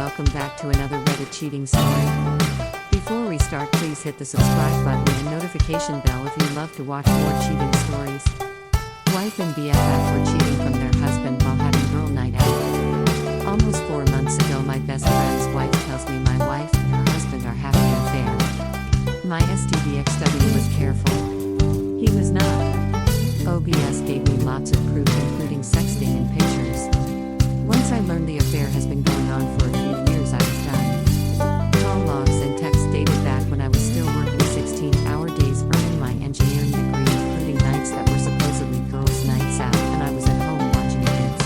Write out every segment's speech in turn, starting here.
welcome back to another Reddit cheating story. Before we start, please hit the subscribe button and notification bell if you love to watch more cheating stories. Wife and BFF were cheating from their husband while having girl night out. Almost 4 months ago, my best friend's wife tells me my wife and her husband are having an affair. My STDXW was careful. He was not. OBS gave me lots of proof, including sexting and pictures. Once I learned the affair has been going on for a few years, I was done. Call logs and texts dated back when I was still working 16-hour days earning my engineering degree, including nights that were supposedly girls' nights out, and I was at home watching kids.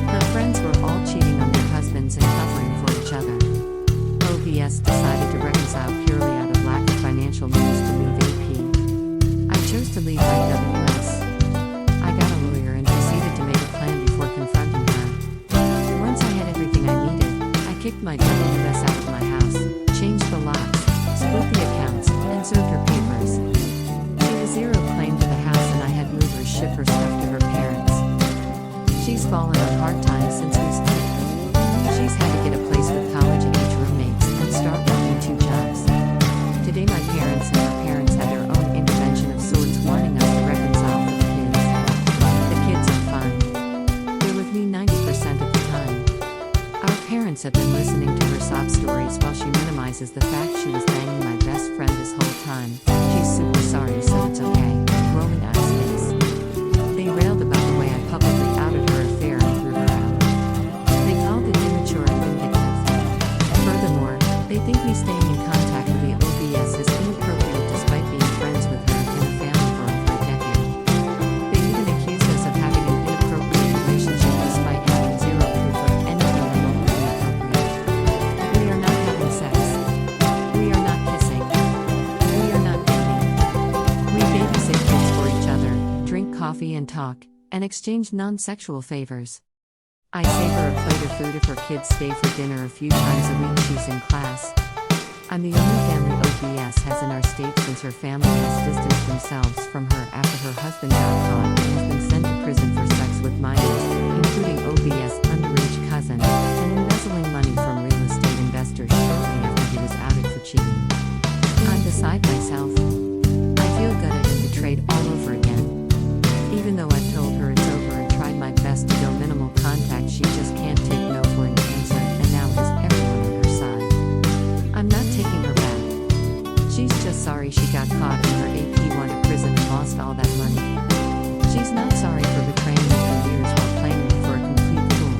Her friends were all cheating on their husbands and covering for each other. OBS decided to reconcile purely out of lack of financial means to leave AP. I chose to leave my WS. I got a lawyer and proceeded to make a plan before confronting her. Once I had everything I needed, I kicked my WS out of my house, changed the locks, split the accounts, and served her papers. She has zero claim to the house and I had movers ship her stuff to her parents. She's fallen on hard times since we split. She's had to get a place with college-age roommates and start working 2 jobs. Today my parents and her parents had their own intervention of sorts, wanting us to reconcile for the kids. The kids are fine. They're with me 90% of the time. Our parents have been listening to her sob stories while she minimizes the fact she was banging my best friend this whole time. She's super sorry, so it's okay. Rolling eyes face. They railed about the way I publicly outed her affair and threw her out. They called it immature and vindictive. Furthermore, they think me staying in contact with the OBS is inappropriate despite being friends with her and her family for over a decade. They even accused us of having an inappropriate relationship despite having zero proof of anything remotely inappropriate. We are not having sex. We are not kissing. We are not dating. We babysit kids for each other, drink coffee and talk, and exchange non-sexual favors. I save her a plate of food if her kids stay for dinner a few times a week she's in class. I'm the only family OBS has in our state since her family has distanced themselves from her after her husband got caught and has been sent to prison for sex with minors, including OBS' underage cousin, and embezzling money from real estate investors shortly after he was outed for cheating. I'm beside myself. I feel gutted and betrayed all over again. Even though I've told her it's over and tried my best to go minimal contact, she just can't take no for an answer and now has everyone on her side. I'm not taking her back. She's just sorry she got caught and her AP went to prison and lost all that money. She's not sorry for betraying me for years while playing me for a complete fool.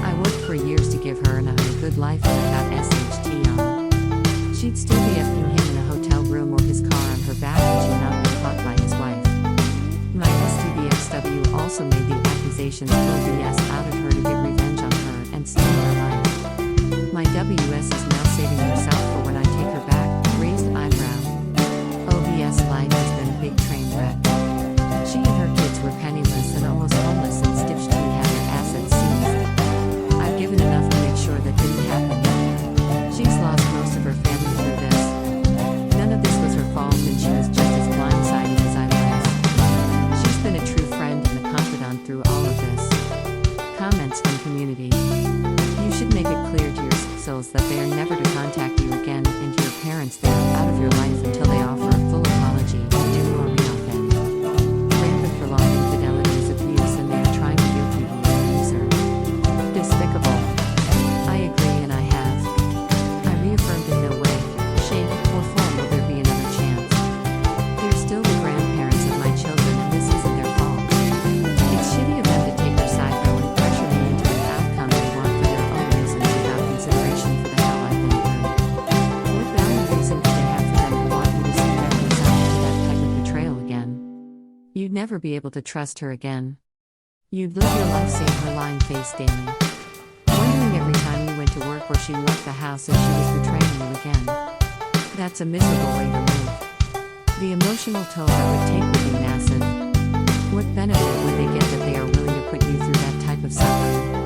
I worked for years to give her and I a good life and I got SHT on. She'd still be upping him in a hotel room or his car on her back had she not been caught by his wife. My STDXW also made the accusations OBS outed her to get revenge on her and steal her life. My WS is now saving herself for when I take her back, raised eyebrow. OBS life has been a big train wreck. She and her kids were penniless and almost homeless and stitched to had their assets seized. I've given enough to make sure that didn't happen. She's lost most of her family through this. None of this was her fault and she was just as blindsided as I was. She's been a true friend and a confidant through all of this. Comments from community. You should make it clear to your souls that they are never to contact you again, and to your parents they are out of your life until they offer a full apology. Do or reopen. Rampant prolonged infidelity is abuse and they are trying to guilt you the abuser. Despicable. I agree and I have. I reaffirmed in no way, shape, or form will there be another chance. They're still the grandparents of my children and this isn't their fault. It's shitty of them to take their side though and pressure me into an outcome they want for their own reasons without consideration for the hell I've been through. What valid reason could they have for them to want you to subject yourself to that type of betrayal again? You'd never be able to trust her again. You'd live your life seeing her lying face daily. Wondering every time you went to work or she left the house if she was betraying you again. That's a miserable way to live. The emotional toll that would take would be massive. What benefit would they get that they are willing to put you through that type of suffering?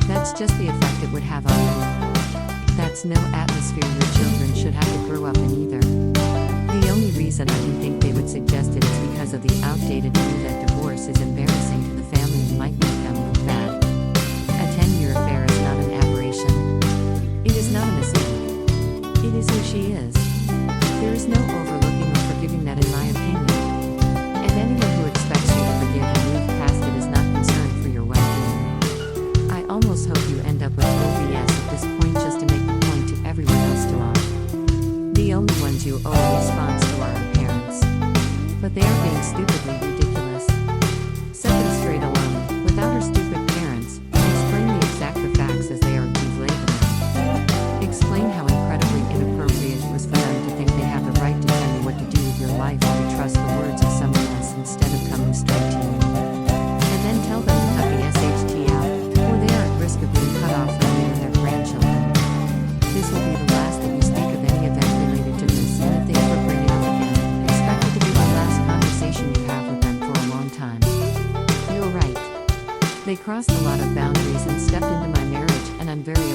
That's just the effect it would have on you. That's no atmosphere your children should have to grow up in either. The only reason I can think they would suggest it is because of the outdated view that divorce is embarrassing to the family and might make them look bad. A 10-year affair is not an aberration. you end up with OBS at this point just to make the point to everyone else to off. The only ones you owe a response to are our parents. But they are being stupidly ridiculous. Set them straight alone, without her stupid parents, and explain the exact facts as they are relayed them. Explain how incredibly inappropriate it was for them to think they have the right to tell you what to do with your life or to trust the words of someone else instead of coming straight to you. And then tell them to cut the SHT out, or they are at risk of being cut off from you and their grandchildren. This will be the last that you speak of any event related to this, and if they ever bring it up again, expect it to be the last conversation you have with them for a long time. You're right. They crossed a lot of boundaries and stepped into my marriage, and I'm very